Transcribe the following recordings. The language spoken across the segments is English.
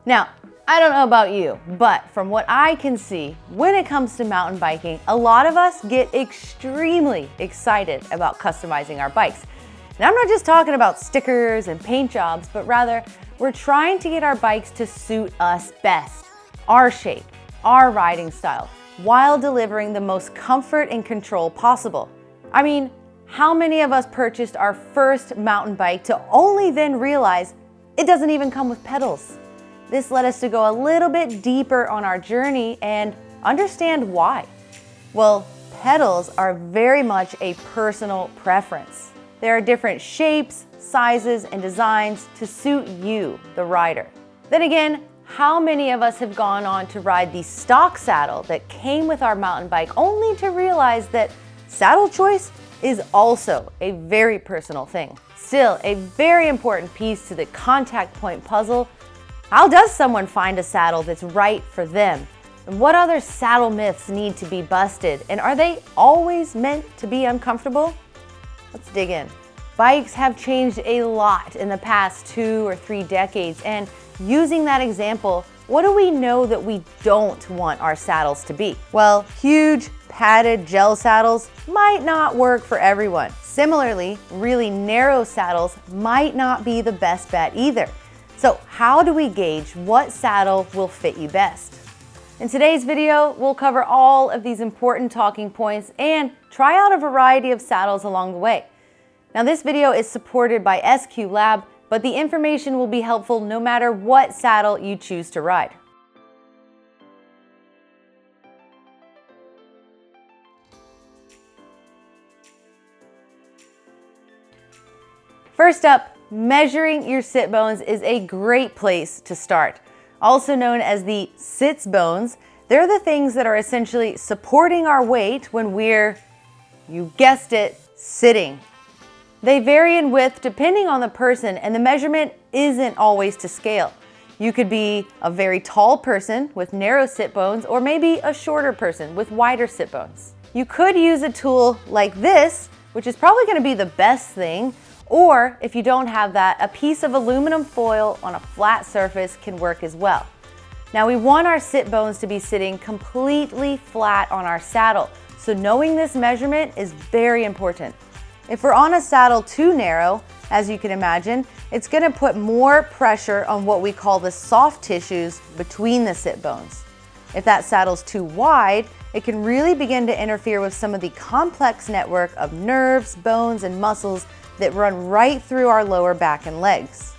Now, I don't know about you, but from what I can see, when it comes to mountain biking, a lot of us get extremely excited about customizing our bikes. And I'm not just talking about stickers and paint jobs, but rather we're trying to get our bikes to suit us best, our shape, our riding style, while delivering the most comfort and control possible. I mean, how many of us purchased our first mountain bike to only then realize it doesn't even come with pedals? This led us to go a little bit deeper on our journey and understand why. Well, pedals are very much a personal preference. There are different shapes, sizes, and designs to suit you, the rider. Then again, how many of us have gone on to ride the stock saddle that came with our mountain bike only to realize that saddle choice is also a very personal thing? Still, a very important piece to the contact point puzzle. How does someone find a saddle that's right for them? And what other saddle myths need to be busted? And are they always meant to be uncomfortable? Let's dig in. Bikes have changed a lot in the past 2 or 3 decades, and using that example, what do we know that we don't want our saddles to be? Well, huge padded gel saddles might not work for everyone. Similarly, really narrow saddles might not be the best bet either. So how do we gauge what saddle will fit you best? In today's video, we'll cover all of these important talking points and try out a variety of saddles along the way. Now, this video is supported by SQ Lab, but the information will be helpful no matter what saddle you choose to ride. First up, measuring your sit bones is a great place to start. Also known as the sits bones, they're the things that are essentially supporting our weight when we're, you guessed it, sitting. They vary in width depending on the person, and the measurement isn't always to scale. You could be a very tall person with narrow sit bones, or maybe a shorter person with wider sit bones. You could use a tool like this, which is probably going to be the best thing, or if you don't have that, a piece of aluminum foil on a flat surface can work as well. Now, we want our sit bones to be sitting completely flat on our saddle, so knowing this measurement is very important. If we're on a saddle too narrow, as you can imagine, it's going to put more pressure on what we call the soft tissues between the sit bones. If that saddle's too wide, it can really begin to interfere with some of the complex network of nerves, bones, and muscles that run right through our lower back and legs.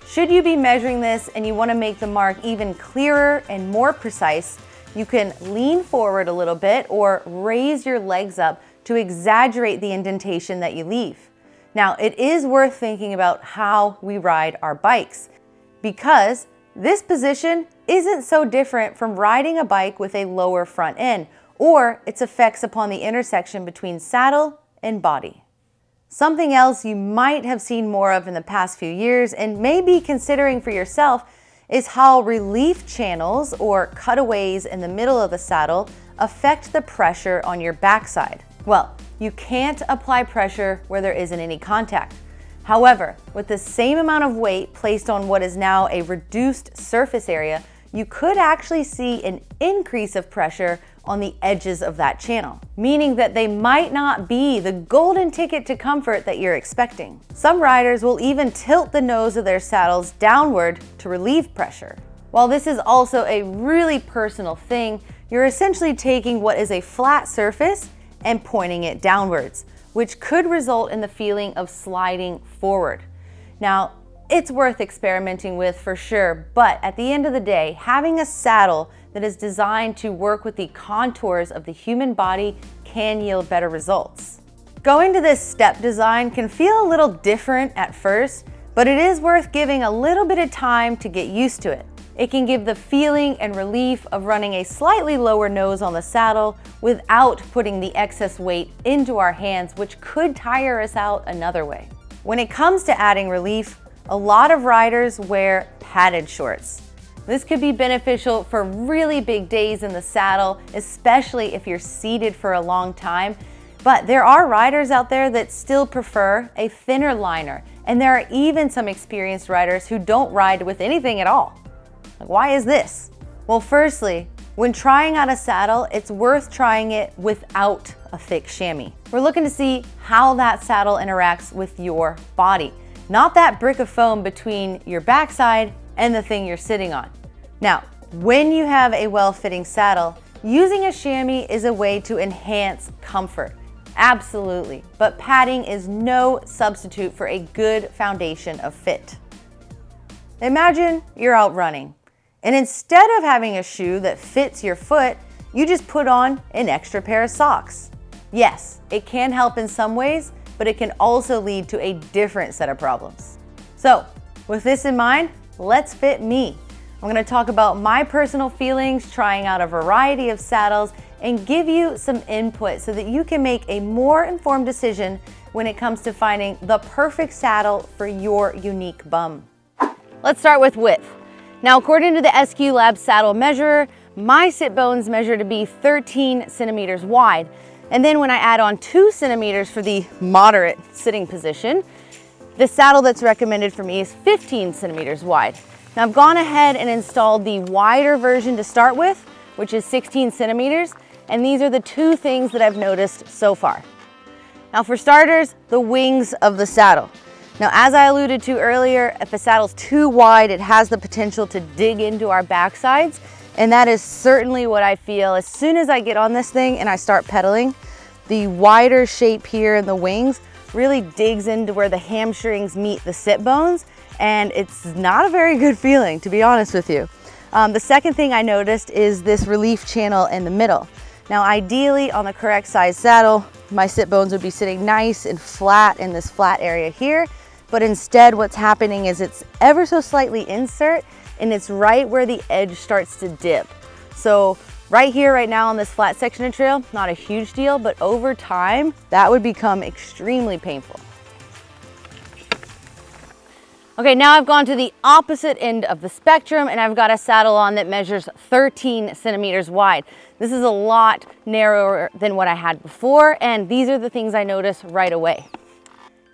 Should you be measuring this and you want to make the mark even clearer and more precise, you can lean forward a little bit or raise your legs up to exaggerate the indentation that you leave. Now, it is worth thinking about how we ride our bikes, because this position isn't so different from riding a bike with a lower front end or its effects upon the intersection between saddle and body. Something else you might have seen more of in the past few years and may be considering for yourself is how relief channels or cutaways in the middle of the saddle affect the pressure on your backside. Well, you can't apply pressure where there isn't any contact. However, with the same amount of weight placed on what is now a reduced surface area, you could actually see an increase of pressure on the edges of that channel, meaning that they might not be the golden ticket to comfort that you're expecting. Some riders will even tilt the nose of their saddles downward to relieve pressure. While this is also a really personal thing, you're essentially taking what is a flat surface and pointing it downwards, which could result in the feeling of sliding forward. Now, it's worth experimenting with for sure, but at the end of the day, having a saddle that is designed to work with the contours of the human body can yield better results. Going to this step design can feel a little different at first, but it is worth giving a little bit of time to get used to it. It can give the feeling and relief of running a slightly lower nose on the saddle without putting the excess weight into our hands, which could tire us out another way. When it comes to adding relief, a lot of riders wear padded shorts. This could be beneficial for really big days in the saddle, especially if you're seated for a long time. But there are riders out there that still prefer a thinner liner, and there are even some experienced riders who don't ride with anything at all. Like, why is this? Well, firstly, when trying out a saddle, it's worth trying it without a thick chamois. We're looking to see how that saddle interacts with your body, not that brick of foam between your backside and the thing you're sitting on. Now, when you have a well-fitting saddle, using a chamois is a way to enhance comfort. Absolutely, but padding is no substitute for a good foundation of fit. Imagine you're out running, and instead of having a shoe that fits your foot, you just put on an extra pair of socks. Yes, it can help in some ways, but it can also lead to a different set of problems. So, with this in mind, let's fit me. I'm gonna talk about my personal feelings trying out a variety of saddles and give you some input so that you can make a more informed decision when it comes to finding the perfect saddle for your unique bum. Let's start with width. Now, according to the SQ Lab saddle measurer, my sit bones measure to be 13 centimeters wide. And then when I add on 2 centimeters for the moderate sitting position, the saddle that's recommended for me is 15 centimeters wide. Now, I've gone ahead and installed the wider version to start with, which is 16 centimeters, and these are the two things that I've noticed so far. Now, for starters, the wings of the saddle. Now, as I alluded to earlier, if a saddle's too wide, it has the potential to dig into our backsides, and that is certainly what I feel as soon as I get on this thing and I start pedaling. The wider shape here in the wings really digs into where the hamstrings meet the sit bones, and it's not a very good feeling, to be honest with you. The second thing I noticed is this relief channel in the middle. Now, ideally on the correct size saddle, my sit bones would be sitting nice and flat in this flat area here, but instead what's happening is it's ever so slightly insert, and it's right where the edge starts to dip. So right here, right now on this flat section of trail, not a huge deal, but over time, that would become extremely painful. Okay, now I've gone to the opposite end of the spectrum and I've got a saddle on that measures 13 centimeters wide. This is a lot narrower than what I had before, and these are the things I notice right away.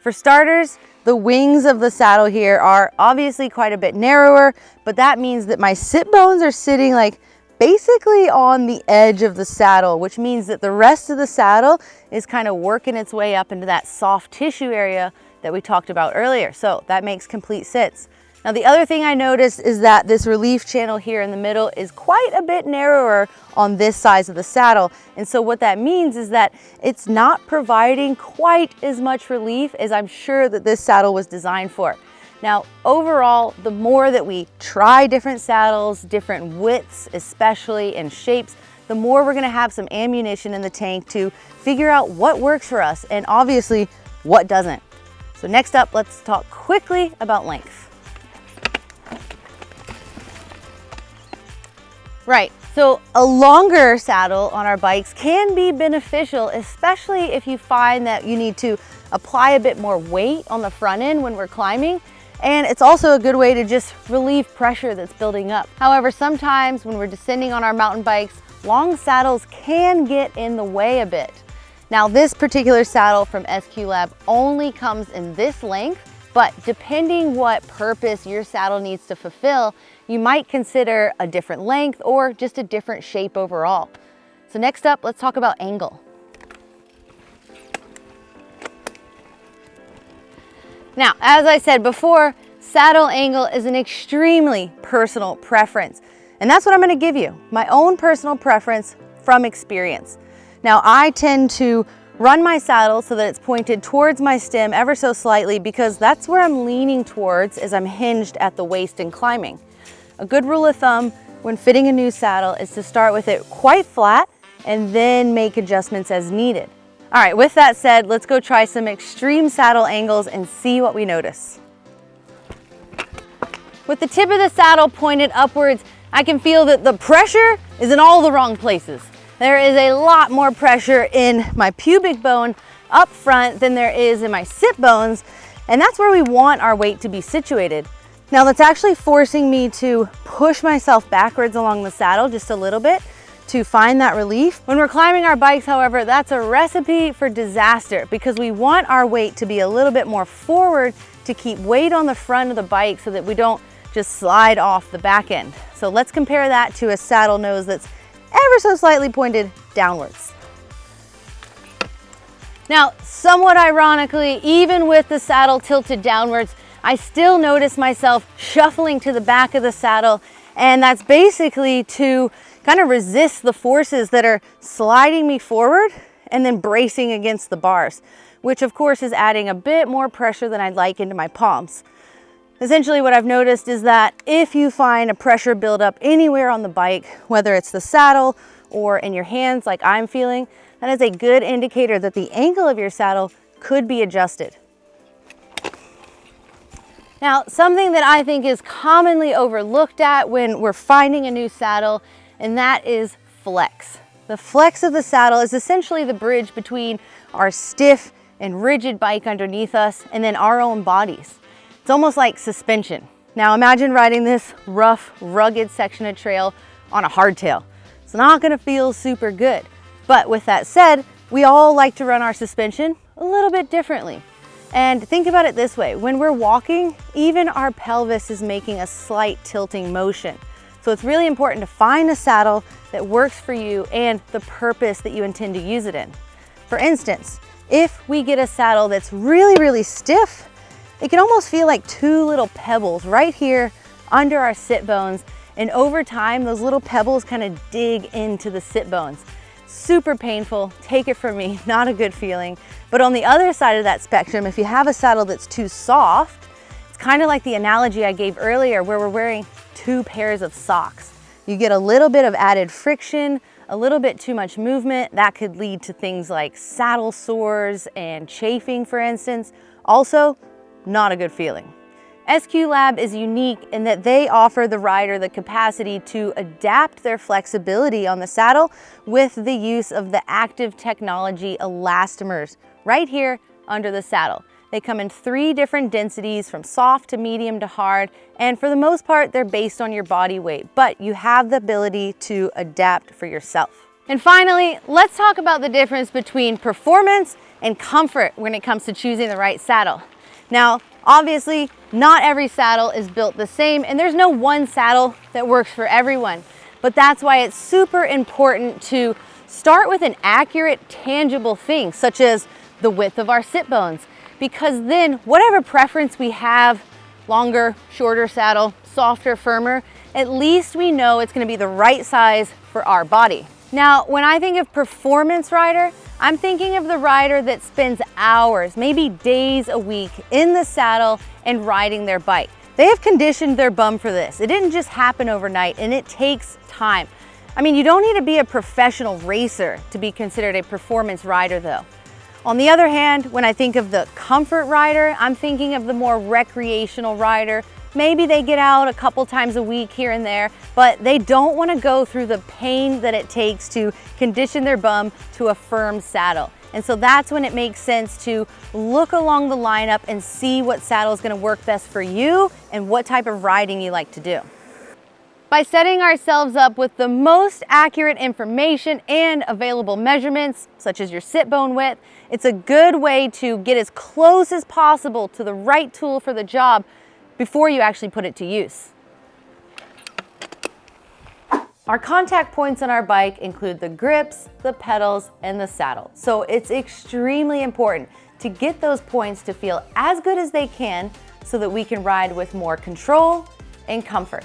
For starters, the wings of the saddle here are obviously quite a bit narrower, but that means that my sit bones are sitting like basically on the edge of the saddle, which means that the rest of the saddle is kind of working its way up into that soft tissue area that we talked about earlier. So that makes complete sense. Now, the other thing I noticed is that this relief channel here in the middle is quite a bit narrower on this size of the saddle. And so what that means is that it's not providing quite as much relief as I'm sure that this saddle was designed for. Now, overall, the more that we try different saddles, different widths, especially and shapes, the more we're gonna have some ammunition in the tank to figure out what works for us and obviously what doesn't. So next up, let's talk quickly about length. Right, so a longer saddle on our bikes can be beneficial, especially if you find that you need to apply a bit more weight on the front end when we're climbing. And it's also a good way to just relieve pressure that's building up. However, sometimes when we're descending on our mountain bikes, long saddles can get in the way a bit. Now, this particular saddle from SQ Lab only comes in this length, but depending what purpose your saddle needs to fulfill, you might consider a different length or just a different shape overall. So next up, let's talk about angle. Now, as I said before, saddle angle is an extremely personal preference. And that's what I'm gonna give you, my own personal preference from experience. Now, I tend to run my saddle so that it's pointed towards my stem ever so slightly because that's where I'm leaning towards as I'm hinged at the waist and climbing. A good rule of thumb when fitting a new saddle is to start with it quite flat and then make adjustments as needed. All right, with that said, let's go try some extreme saddle angles and see what we notice. With the tip of the saddle pointed upwards, I can feel that the pressure is in all the wrong places. There is a lot more pressure in my pubic bone up front than there is in my sit bones, and that's where we want our weight to be situated. Now, that's actually forcing me to push myself backwards along the saddle just a little bit to find that relief. When we're climbing our bikes, however, that's a recipe for disaster because we want our weight to be a little bit more forward to keep weight on the front of the bike so that we don't just slide off the back end. So let's compare that to a saddle nose that's ever so slightly pointed downwards. Now, somewhat ironically, even with the saddle tilted downwards, I still notice myself shuffling to the back of the saddle, and that's basically to kind of resist the forces that are sliding me forward and then bracing against the bars, which of course is adding a bit more pressure than I'd like into my palms. Essentially what I've noticed is that if you find a pressure buildup anywhere on the bike, whether it's the saddle or in your hands like I'm feeling, that is a good indicator that the angle of your saddle could be adjusted. Now, something that I think is commonly overlooked at when we're finding a new saddle, and that is flex. The flex of the saddle is essentially the bridge between our stiff and rigid bike underneath us and then our own bodies. It's almost like suspension. Now imagine riding this rough, rugged section of trail on a hardtail. It's not gonna feel super good. But with that said, we all like to run our suspension a little bit differently. And think about it this way, when we're walking, even our pelvis is making a slight tilting motion. So it's really important to find a saddle that works for you and the purpose that you intend to use it in. For instance, if we get a saddle that's really, really stiff, it can almost feel like two little pebbles right here under our sit bones. And over time, those little pebbles kind of dig into the sit bones. Super painful, take it from me, not a good feeling. But on the other side of that spectrum, if you have a saddle that's too soft, it's kind of like the analogy I gave earlier where we're wearing two pairs of socks. You get a little bit of added friction, a little bit too much movement. That could lead to things like saddle sores and chafing, for instance. Also, not a good feeling. SQ Lab is unique in that they offer the rider the capacity to adapt their flexibility on the saddle with the use of the active technology elastomers right here under the saddle. They come in 3 different densities from soft to medium to hard, and for the most part, they're based on your body weight, but you have the ability to adapt for yourself. And finally, let's talk about the difference between performance and comfort when it comes to choosing the right saddle. Now, obviously, not every saddle is built the same, and there's no one saddle that works for everyone. But that's why it's super important to start with an accurate, tangible thing, such as the width of our sit bones. Because then, whatever preference we have, longer, shorter saddle, softer, firmer, at least we know it's gonna be the right size for our body. Now, when I think of performance rider, I'm thinking of the rider that spends hours, maybe days a week in the saddle and riding their bike. They have conditioned their bum for this. It didn't just happen overnight, and it takes time. I mean, you don't need to be a professional racer to be considered a performance rider though. On the other hand, when I think of the comfort rider, I'm thinking of the more recreational rider. Maybe they get out a couple times a week here and there, but they don't want to go through the pain that it takes to condition their bum to a firm saddle. And so that's when it makes sense to look along the lineup and see what saddle is going to work best for you and what type of riding you like to do. By setting ourselves up with the most accurate information and available measurements, such as your sit bone width, it's a good way to get as close as possible to the right tool for the job before you actually put it to use. Our contact points on our bike include the grips, the pedals, and the saddle. So it's extremely important to get those points to feel as good as they can so that we can ride with more control and comfort.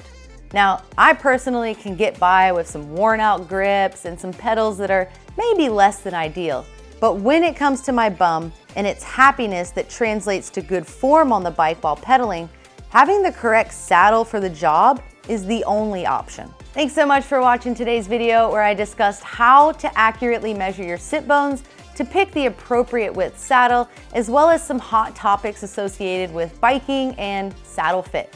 Now, I personally can get by with some worn out grips and some pedals that are maybe less than ideal. But when it comes to my bum and its happiness that translates to good form on the bike while pedaling, having the correct saddle for the job is the only option. Thanks so much for watching today's video where I discussed how to accurately measure your sit bones to pick the appropriate width saddle, as well as some hot topics associated with biking and saddle fit.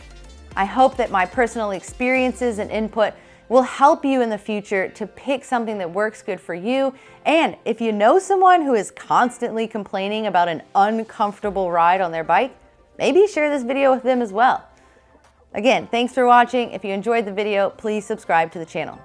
I hope that my personal experiences and input will help you in the future to pick something that works good for you. And if you know someone who is constantly complaining about an uncomfortable ride on their bike, maybe share this video with them as well. Again, thanks for watching. If you enjoyed the video, please subscribe to the channel.